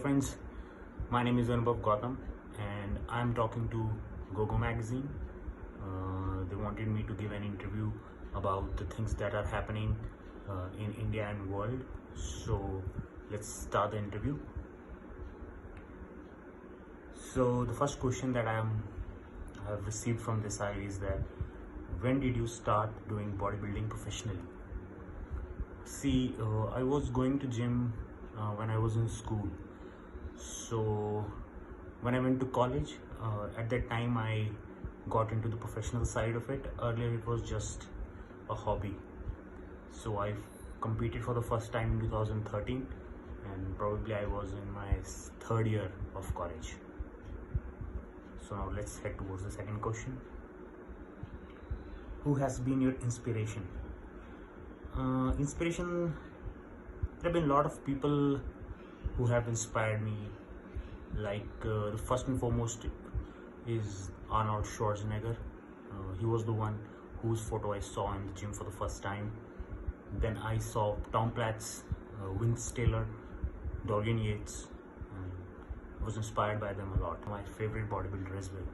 friends, my name is Anubhav Gautam and I'm talking to GOGO magazine. They wanted me to give an interview about the things that are happening in India and world. So let's start the interview. So the first question that I have received from this side is that when did you start doing bodybuilding professionally? See, I was going to gym when I was in school. So when I went to college, at that time I got into the professional side of it. Earlier it was just a hobby. So I competed for the first time in 2013 and probably I was in my third year of college. So now let's head towards the second question. Who has been your inspiration? Inspiration, there have been a lot of people who have inspired me. Like the first and foremost is Arnold Schwarzenegger. He was the one whose photo I saw in the gym for the first time. Then I saw Tom Platz, Vince Taylor, Dorian Yates. I was inspired by them a lot. My favorite bodybuilder as well.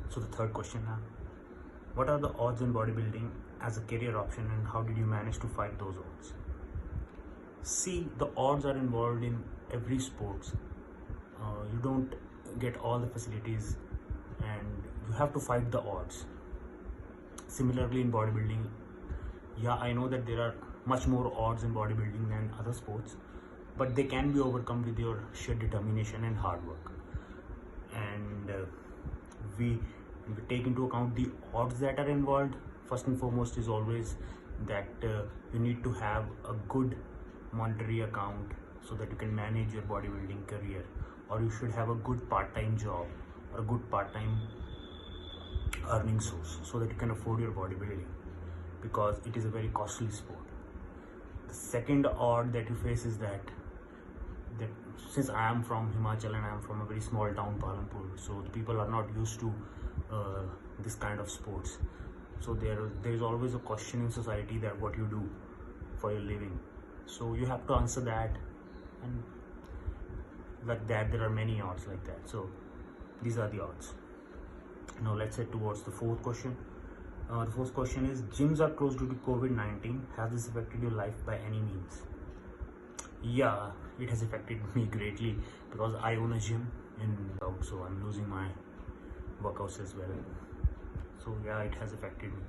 So the third question now. What are the odds in bodybuilding as a career option and how did you manage to fight those odds? See, the odds are involved in every sports. You don't get all the facilities and you have to fight the odds. Similarly in bodybuilding, yeah, I know that there are much more odds in bodybuilding than other sports, but they can be overcome with your sheer determination and hard work. And we take into account the odds that are involved. First and foremost is always that you need to have a good monetary account so that you can manage your bodybuilding career, or you should have a good part-time job or a good part-time earning source so that you can afford your bodybuilding, because it is a very costly sport. The second odd that you face is that since I am from Himachal and I am from a very small town, Palampur, so the people are not used to this kind of sports. So there is always a question in society that what you do for your living. So you have to answer that, and like that there are many odds like that. So these are the odds. Now let's head towards the fourth question. The fourth question is, gyms are closed due to COVID-19. Has this affected your life by any means? Yeah, it has affected me greatly because I own a gym in South, so I'm losing my workouts as well. So yeah, it has affected me.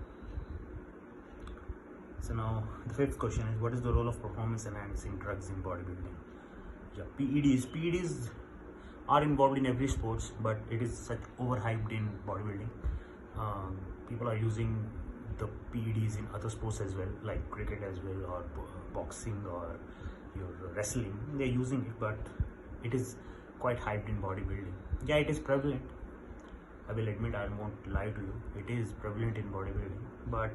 So now the fifth question is, what is the role of performance enhancing drugs in bodybuilding? Yeah, PEDs are involved in every sports, but it is such overhyped in bodybuilding. People are using the PEDs in other sports as well, like cricket as well, or boxing, or your wrestling. They're using it, but it is quite hyped in bodybuilding. Yeah, it is prevalent. I will admit, I won't lie to you. It is prevalent in bodybuilding, but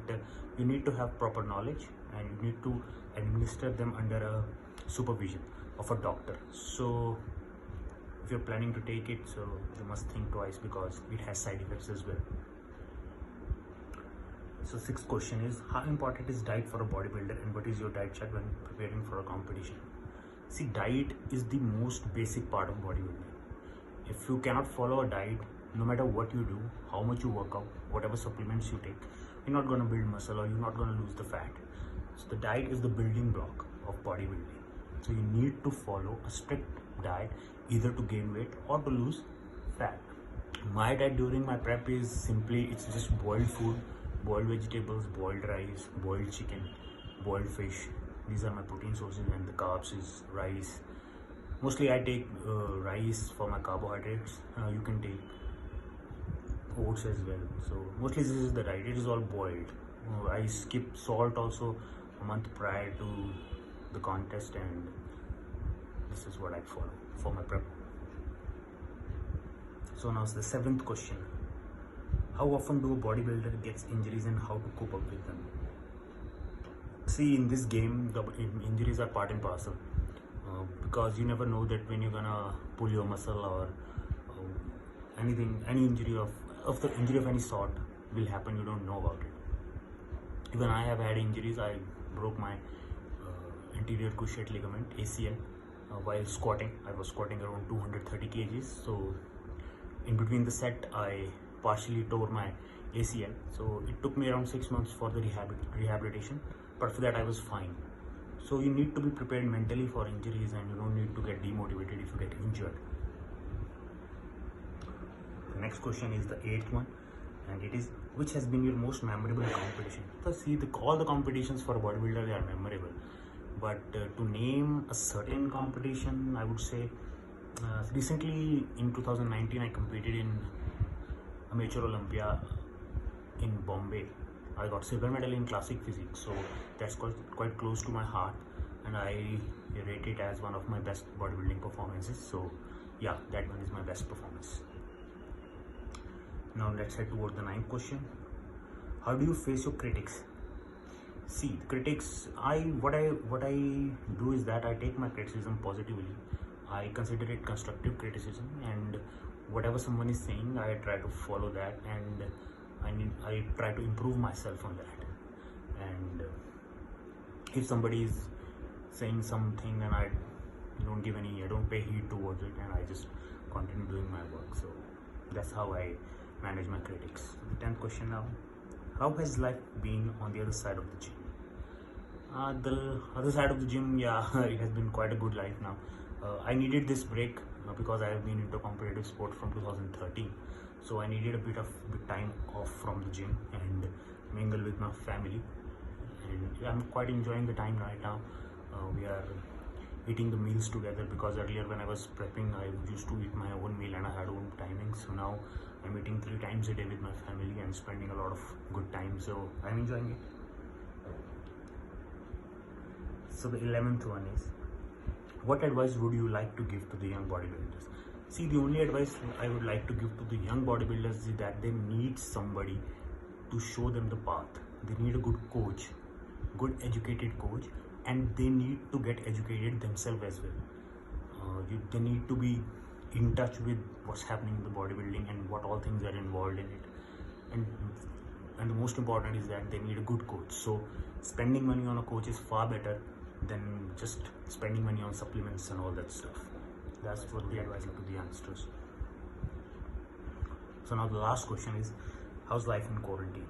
you need to have proper knowledge and you need to administer them under a supervision of a doctor. So if you're planning to take it, so you must think twice because it has side effects as well. So sixth question is, how important is diet for a bodybuilder and what is your diet chart when preparing for a competition? See, diet is the most basic part of bodybuilding. If you cannot follow a diet, no matter what you do, how much you work out, whatever supplements you take, you're not going to build muscle or you're not going to lose the fat. So the diet is the building block of bodybuilding. So you need to follow a strict diet either to gain weight or to lose fat. My diet during my prep is simply, it's just boiled food, boiled vegetables, boiled rice, boiled chicken, boiled fish. These are my protein sources, and the carbs is rice. Mostly I take rice for my carbohydrates. You can take oats as well. So mostly this is the diet. It is all boiled. I skip salt also a month prior to the contest, and this is what I follow for my prep. So now it's the seventh question. How often do a bodybuilder gets injuries and how to cope up with them? See, in this game, the injuries are part and parcel because you never know that when you're gonna pull your muscle or anything, any injury of the injury of any sort will happen. You don't know about it. Even I have had injuries. I broke my anterior cruciate ligament, ACL, while squatting. I was squatting around 230 kgs. So in between the set, I partially tore my ACL. So it took me around 6 months for the rehabilitation, but for that I was fine. So you need to be prepared mentally for injuries, and you don't need to get demotivated if you get injured. The next question is the 8th one, and it is, which has been your most memorable competition? So see, all the competitions for a bodybuilder, they are memorable, but to name a certain competition, I would say recently in 2019 I competed in Amateur Olympia in Bombay. I got silver medal in classic physiques, so that's quite close to my heart, and I rate it as one of my best bodybuilding performances. So yeah, that one is my best performance. Now let's head towards the 9th question. How do you face your critics? See, the critics, what I do is that I take my criticism positively. I consider it constructive criticism, and whatever someone is saying, I try to follow that, and I try to improve myself on that. And if somebody is saying something and I don't pay heed towards it, and I just continue doing my work. So that's how I manage my critics. The 10th question now. How has life been on the other side of the gym? The other side of the gym, yeah, it has been quite a good life now. I needed this break because I have been into competitive sport from 2013. So I needed a bit time off from the gym and mingle with my family. And I'm quite enjoying the time right now. We are eating the meals together, because earlier when I was prepping, I used to eat my own meal and I had own timings. So now I'm eating 3 times a day with my family and spending a lot of good time. So I'm enjoying it. So the 11th one is, what advice would you like to give to the young bodybuilders? See, the only advice I would like to give to the young bodybuilders is that they need somebody to show them the path. They need a good coach, good educated coach, and they need to get educated themselves as well. They need to be in touch with what's happening in the bodybuilding and what all things are involved in it. And the most important is that they need a good coach. So spending money on a coach is far better than just spending money on supplements and all that stuff. That's what the advice to the youngsters. So now the last question is, how's life in quarantine?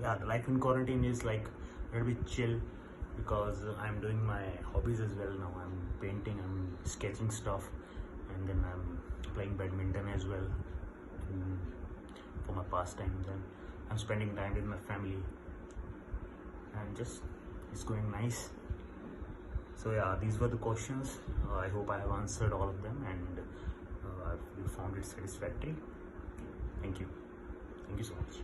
Yeah, the life in quarantine is like a little bit chill, because I'm doing my hobbies as well now. I'm painting, I'm sketching stuff, and then I'm playing badminton as well for my pastime. Then I'm spending time with my family, and just it's going nice. So yeah, these were the questions. I hope I have answered all of them, and you found it satisfactory. Thank you so much.